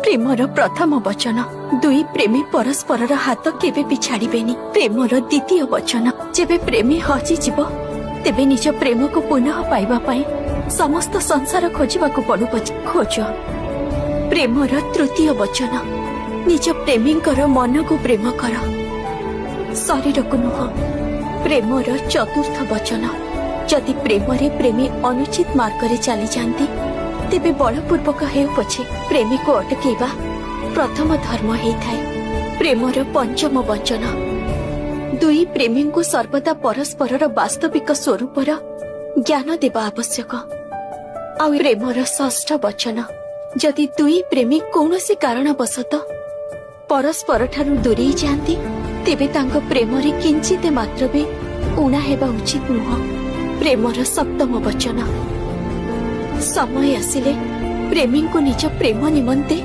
Premiere प्रथम वचन दुई प्रेमी परस्पर हाथ केबे भी छाड़िबेनी। प्रेमर द्वितीय वचन जेबे प्रेमी हजिଯିब तेबे निज प्रेम को पुनः पाइबा पाई समस्त संसार खोजिबा को पड़ु खोज। प्रेमर तृतीय वचन निज प्रेमींकर मन को प्रेम कर शरीर को नुह। प्रेमर चतुर्थ वचन जदि प्रेम रे प्रेमी अनुचित मार्ग रे चली जाती तेबे बलपूर्वक हेउ पछे प्रेमी को अटकेबा प्रथम धर्म हेइथाय। प्रेमर पंचम वचन दुई प्रेमी को सर्वदा परस्पर वास्तविक स्वरूपर ज्ञान देवा आवश्यक। आ प्रेमर षष्ठ वचन जदि दुई प्रेमी कौनसी कारणवशत परस्पर ठारू दूरेई जाती तेबे तांको प्रेम रे किंचित मात्र भी ऊणा हेबा उचित नुह। प्रेमर सप्तम वचन समय आसिले प्रेमी को निज प्रेम निमंते